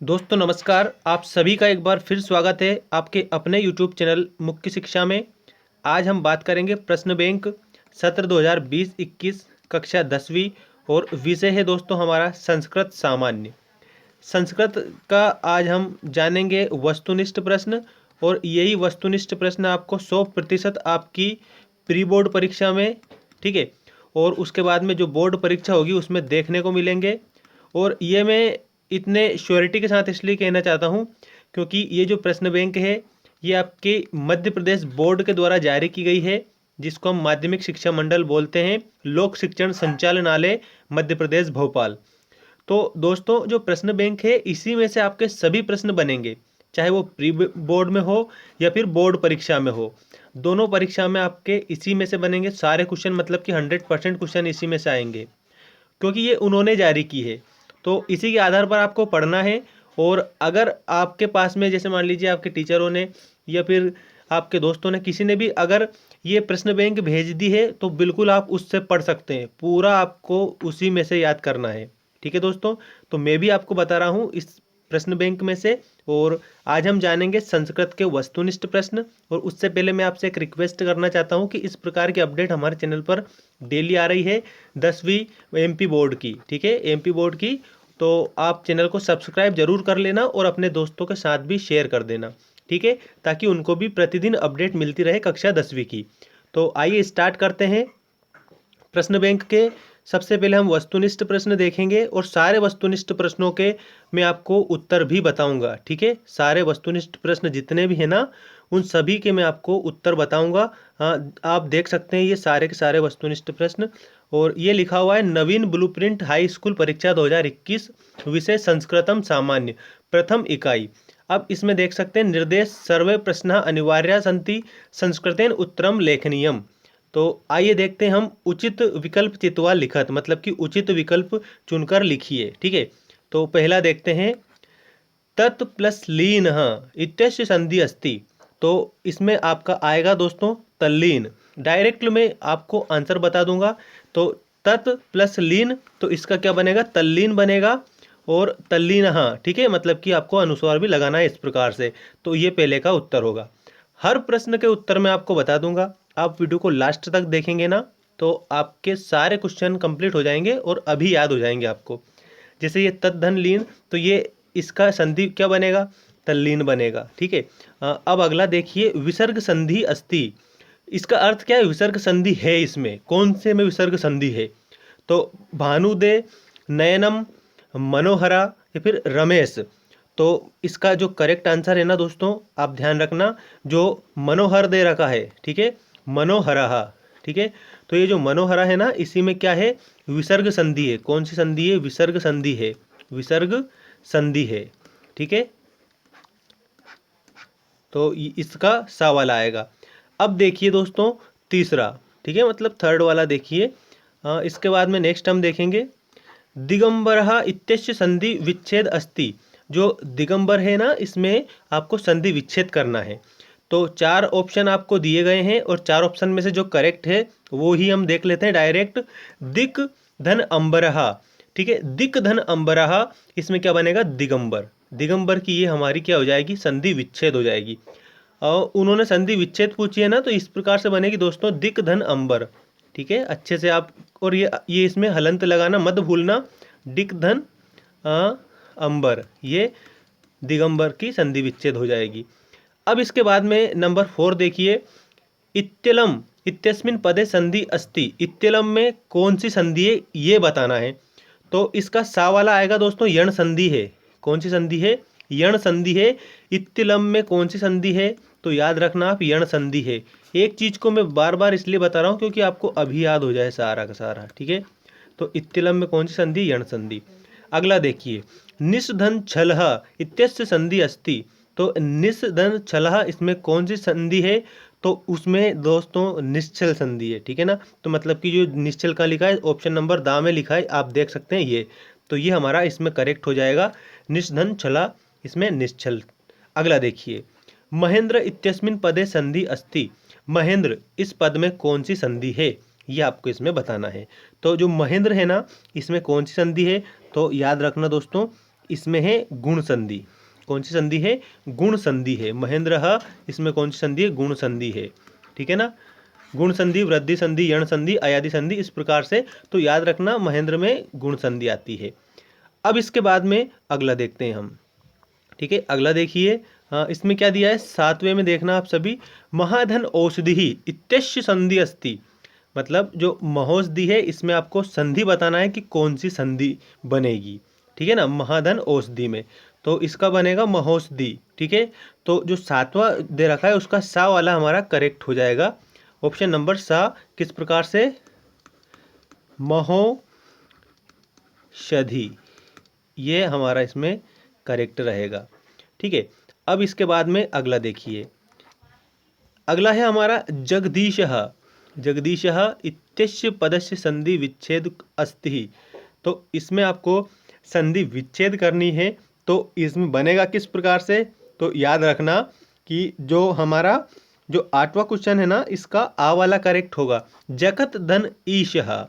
दोस्तों नमस्कार। आप सभी का एक बार फिर स्वागत है आपके अपने YouTube चैनल मुख्य शिक्षा में। आज हम बात करेंगे प्रश्न बैंक सत्र 2020-21 कक्षा 10वीं और विषय है दोस्तों हमारा संस्कृत सामान्य। संस्कृत का आज हम जानेंगे वस्तुनिष्ठ प्रश्न और यही वस्तुनिष्ठ प्रश्न आपको 100% आपकी प्री बोर्ड परीक्षा में, ठीक है, और उसके बाद में जो बोर्ड परीक्षा होगी उसमें देखने को मिलेंगे। और ये मैं इतने श्योरिटी के साथ इसलिए कहना चाहता हूँ क्योंकि ये जो प्रश्न बैंक है ये आपके मध्य प्रदेश बोर्ड के द्वारा जारी की गई है, जिसको हम माध्यमिक शिक्षा मंडल बोलते हैं, लोक शिक्षण संचालनालय मध्य प्रदेश भोपाल। तो दोस्तों जो प्रश्न बैंक है इसी में से आपके सभी प्रश्न बनेंगे, चाहे वो प्री बोर्ड में हो या फिर बोर्ड परीक्षा में हो। दोनों परीक्षा में आपके इसी में से बनेंगे सारे क्वेश्चन, मतलब कि 100% क्वेश्चन इसी में से आएंगे क्योंकि ये उन्होंने जारी की है। तो इसी के आधार पर आपको पढ़ना है। और अगर आपके पास में जैसे मान लीजिए आपके टीचरों ने या फिर आपके दोस्तों ने किसी ने भी अगर ये प्रश्न बैंक भेज दी है तो बिल्कुल आप उससे पढ़ सकते हैं, पूरा आपको उसी में से याद करना है। ठीक है दोस्तों, तो मैं भी आपको बता रहा हूँ इस प्रश्न बैंक में से। और आज हम जानेंगे संस्कृत के वस्तुनिष्ठ प्रश्न। और उससे पहले मैं आपसे एक रिक्वेस्ट करना चाहता हूँ कि इस प्रकार की अपडेट हमारे चैनल पर डेली आ रही है 10वीं एमपी बोर्ड की, ठीक है, एमपी बोर्ड की। तो आप चैनल को सब्सक्राइब जरूर कर लेना और अपने दोस्तों के साथ भी शेयर कर देना, ठीक है, ताकि उनको भी प्रतिदिन अपडेट मिलती रहे कक्षा 10वीं की। तो आइए स्टार्ट करते हैं प्रश्न बैंक के। सबसे पहले हम वस्तुनिष्ठ प्रश्न देखेंगे और सारे वस्तुनिष्ठ प्रश्नों के मैं आपको उत्तर भी बताऊंगा, ठीक है। सारे वस्तुनिष्ठ प्रश्न जितने भी हैं ना उन सभी के मैं आपको उत्तर बताऊंगा। हाँ, आप देख सकते हैं ये सारे के सारे वस्तुनिष्ठ प्रश्न। और ये लिखा हुआ है नवीन ब्लूप्रिंट हाई स्कूल परीक्षा 2021 विषय संस्कृतम सामान्य प्रथम इकाई। अब इसमें देख सकते हैं निर्देश सर्वे प्रश्न अनिवार्य संति संस्कृतेन उत्तरम लेखनीयम। तो आइए देखते हैं हम उचित विकल्प चित्वा लिखत, मतलब कि उचित विकल्प चुनकर लिखिए, ठीक है। तो पहला देखते हैं तत् प्लस लीन इत्यस्य संधि अस्ति। तो इसमें आपका आएगा दोस्तों तल्लीन। डायरेक्ट में आपको आंसर बता दूंगा। तो तत् प्लस लीन, तो इसका क्या बनेगा, तल्लीन बनेगा। और तल्लीन, हाँ ठीक है, मतलब कि आपको अनुस्वार भी लगाना है इस प्रकार से। तो ये पहले का उत्तर होगा। हर प्रश्न के उत्तर मैं आपको बता दूंगा। आप वीडियो को लास्ट तक देखेंगे ना तो आपके सारे क्वेश्चन कंप्लीट हो जाएंगे और अभी याद हो जाएंगे आपको। जैसे ये तद्धन लीन, तो ये इसका संधि क्या बनेगा, तल्लीन बनेगा, ठीक है। अब अगला देखिए विसर्ग संधि अस्ति। इसका अर्थ क्या है, विसर्ग संधि है इसमें, कौन से में विसर्ग संधि है। तो भानुदे, नयनम, मनोहरा या फिर रमेश। तो इसका जो करेक्ट आंसर है ना दोस्तों, आप ध्यान रखना, जो मनोहर दे रखा है, ठीक है, मनोहरा, ठीक है। तो ये जो मनोहरा है ना इसी में क्या है, विसर्ग संधि है। कौन सी संधि है, विसर्ग संधि है, विसर्ग संधि है, ठीक है। तो इसका सा वाला आएगा। अब देखिए दोस्तों तीसरा, ठीक है, मतलब थर्ड वाला देखिए। इसके बाद में नेक्स्ट हम देखेंगे दिगंबरः इत्यस्य संधि विच्छेद अस्ति। जो दिगंबर है ना इसमें आपको संधि विच्छेद करना है। तो चार ऑप्शन आपको दिए गए हैं और चार ऑप्शन में से जो करेक्ट है वो ही हम देख लेते हैं डायरेक्ट। दिक धन अंबरः, ठीक है, दिक धन अंबरः, इसमें क्या बनेगा, दिगंबर। दिगंबर की ये हमारी क्या हो जाएगी, संधि विच्छेद हो जाएगी। और उन्होंने संधि विच्छेद पूछी है ना तो इस प्रकार से बनेगी दोस्तों दिक धन अंबर, ठीक है, अच्छे से आप। और ये इसमें हलंत लगाना मत भूलना, दिक धन अंबर, ये दिगंबर की संधि विच्छेद हो जाएगी। अब इसके बाद में नंबर 4 देखिए इत्यलम इत्यस्मिन पदे संधि अस्ति। इत्यलम में कौन सी संधि है ये बताना है। तो इसका सा वाला आएगा दोस्तों, यण संधि है। कौन सी संधि है, यण संधि है। इत्यलम में कौन सी संधि है, तो याद रखना आप, यण संधि है। एक चीज को मैं बार बार इसलिए बता रहा हूँ क्योंकि आपको अभी याद हो जाए सारा का सारा, ठीक है। तो इत्यलम में कौन सी संधि, यण संधि। अगला देखिए निषधन छलह इत्यस्य संधि अस्ति। तो निषधन छलह इसमें कौन सी संधि है, तो उसमें दोस्तों निश्चल संधि है, ठीक है ना। तो मतलब कि जो निश्चल का लिखा है ऑप्शन नंबर दा में लिखा है, आप देख सकते हैं ये। तो ये हमारा इसमें करेक्ट हो जाएगा, निषधन छला इसमें निश्चल। अगला देखिए महेंद्र इत्यस्मिन पदे संधि अस्ति। महेंद्र इस पद में कौन सी संधि है ये आपको इसमें बताना है। तो जो महेंद्र है ना इसमें कौन सी संधि है, तो याद रखना दोस्तों इसमें है गुण संधि। कौन सी संधि है? गुण संधि है। महेंद्र, इसमें कौन सी संधि है? गुण संधि है। ठीक है ना, गुण संधि, वृद्धि संधि, यण संधि, अयादि संधि, इस प्रकार से। तो याद रखना महेंद्र में गुण संधि आती है। अब इसके बाद में अगला देखते हैं हम। ठीक है, अगला देखिए। इसमें क्या दिया है? 7वें में देखना आप सभी, महाधन औषधि इत्यस्य संधि अस्ति। मतलब जो महोषधि है इसमें आपको संधि बताना है कि कौन सी संधि बनेगी। ठीक है ना, महाधन औषधि में तो इसका बनेगा महोषधि। ठीक है, तो जो 7वां दे रखा है उसका सा वाला हमारा करेक्ट हो जाएगा। ऑप्शन नंबर सा किस प्रकार से? महोषधि, ये हमारा इसमें करेक्ट रहेगा। ठीक है, अब इसके बाद में अगला देखिए। अगला है हमारा जगदीशः। जगदीशः इत्यस्य पदस्य संधि विच्छेद अस्ति। तो इसमें आपको संधि विच्छेद करनी है। तो इसमें बनेगा किस प्रकार से? तो याद रखना कि जो हमारा जो 8वां क्वेश्चन है ना, इसका आ वाला करेक्ट होगा। जगत धन ईशः,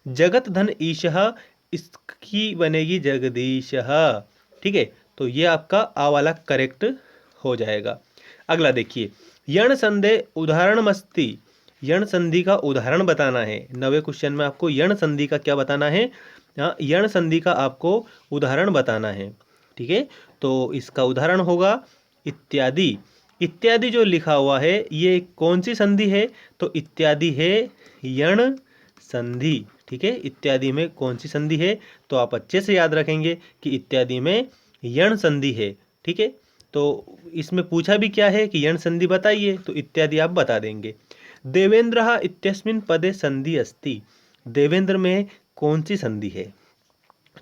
जगत धन ईशः, इसकी बनेगी जगदीशः। ठीक है, तो ये आपका आ वाला करेक्ट हो जाएगा। अगला देखिए, यण संधि उदाहरणमस्ति। यण संधि का उदाहरण बताना है। 9वें क्वेश्चन में आपको यण संधि का क्या बताना है? यण संधि का आपको उदाहरण बताना है। ठीक है, तो इसका उदाहरण होगा इत्यादि। इत्यादि जो लिखा हुआ है ये कौन सी संधि है? तो इत्यादि है यण संधि। ठीक है, इत्यादि में कौन सी संधि है? तो आप अच्छे से याद रखेंगे कि इत्यादि में यण संधि है। ठीक है, तो इसमें पूछा भी क्या है कि यण संधि बताइए, तो इत्यादि आप बता देंगे। देवेंद्रः इत्यस्मिन् पदे संधि अस्ति। देवेंद्र में कौन सी संधि है?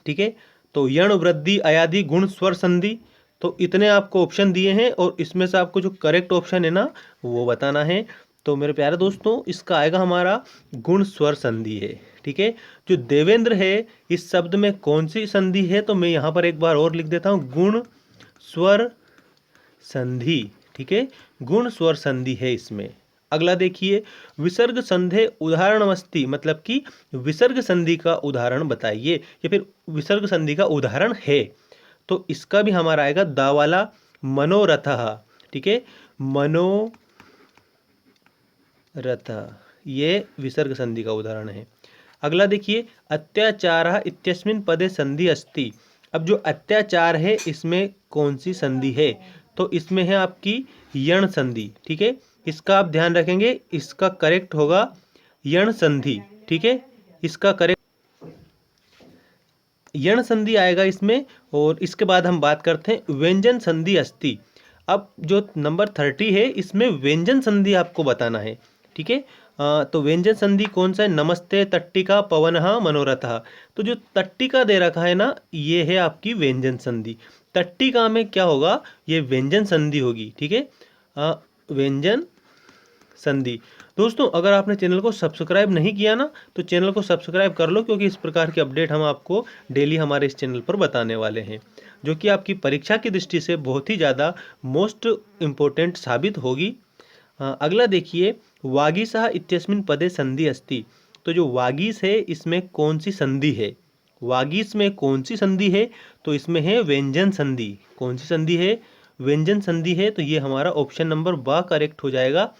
ठीक है, तो यण, वृद्धि, अयादि, गुण, स्वर संधि। तो इतने आपको ऑप्शन दिए हैं और इसमें से आपको जो करेक्ट ऑप्शन है ना वो बताना है। तो मेरे प्यारे दोस्तों, इसका आएगा हमारा गुण स्वर संधि है। ठीक है, जो देवेंद्र है इस शब्द में कौन सी संधि है? तो मैं यहाँ पर एक बार और लिख देता हूँ, गुण स्वर संधि। ठीक है, गुण स्वर संधि है इसमें। अगला देखिए, विसर्ग संधि उदाहरणमस्ति। मतलब कि विसर्ग संधि का उदाहरण बताइए या फिर विसर्ग संधि का उदाहरण है। तो इसका भी हमारा आएगा दा वाला, मनोरथः। ठीक है, मनोरथ, ये विसर्ग संधि का उदाहरण है। अगला देखिए, अत्याचारः इत्यस्मिन् पदे संधि अस्ति। अब जो अत्याचार है इसमें कौन सी संधि है? तो इसमें है आपकी यण संधि। ठीक है, इसका आप ध्यान रखेंगे, इसका करेक्ट होगा यण संधि। ठीक है, इसका करेक्ट यण संधि आएगा इसमें। और इसके बाद हम बात करते हैं व्यंजन संधि अस्ति। अब जो नंबर 30 है इसमें व्यंजन संधि आपको बताना है। ठीक है, तो व्यंजन संधि कौन सा है? नमस्ते तट्टिका पवनः मनोरथः। तो जो तट्टिका दे रखा है ना, ये है आपकी व्यंजन संधि। तट्टिका में क्या होगा? ये व्यंजन संधि होगी। ठीक है, व्यंजन संधि। दोस्तों, अगर आपने चैनल को सब्सक्राइब नहीं किया ना, तो चैनल को सब्सक्राइब कर लो, क्योंकि इस प्रकार की अपडेट हम आपको डेली हमारे इस चैनल पर बताने वाले हैं, जो कि आपकी परीक्षा की दृष्टि से बहुत ही ज़्यादा मोस्ट इम्पोर्टेंट साबित होगी। अगला देखिए, वागीशः इत्यस्मिन् पदे संधि अस्ति। तो जो वागीश है इसमें कौन सी संधि है? वागीश में कौन सी संधि है? तो इसमें है व्यंजन संधि। कौन सी संधि है? व्यंजन संधि है। तो ये हमारा ऑप्शन नंबर ब करेक्ट हो जाएगा,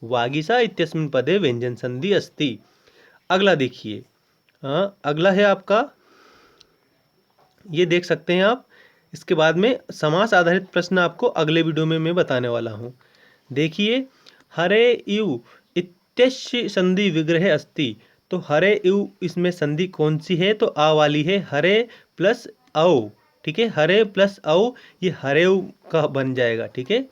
वागीशा इत्यस्मिन् पदे व्यंजन संधि अस्ति। अगला देखिए, अगला है आपका, ये देख सकते हैं आप। इसके बाद में समास आधारित प्रश्न आपको अगले वीडियो में मैं बताने वाला हूँ। देखिए, हरे इव इत्यस्य संधि विग्रह अस्ति। तो हरे इव, इसमें संधि कौन सी है? तो आ वाली है, हरे प्लस औ। ठीक है, हरे प्लस औ, ये हरेव का बन जाएगा। ठीक है,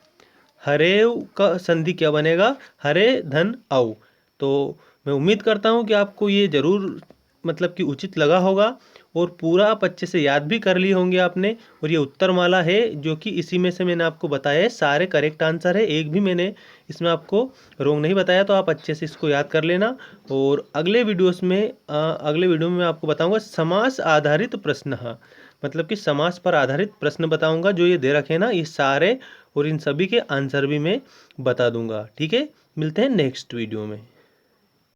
हरेव का संधि क्या बनेगा? हरे धन औ। तो मैं उम्मीद करता हूँ कि आपको ये ज़रूर मतलब कि उचित लगा होगा और पूरा आप अच्छे से याद भी कर लिए होंगे आपने। और ये उत्तरमाला है जो कि इसी में से मैंने आपको बताया है, सारे करेक्ट आंसर है, एक भी मैंने इसमें आपको रॉन्ग नहीं बताया। तो आप अच्छे से इसको याद कर लेना। और अगले वीडियो में मैं आपको बताऊँगा समास आधारित प्रश्न, मतलब कि समास पर आधारित प्रश्न बताऊंगा। जो ये दे रखे हैं ना, ये सारे और इन सभी के आंसर भी मैं बता दूंगा। ठीक है, मिलते हैं नेक्स्ट वीडियो में।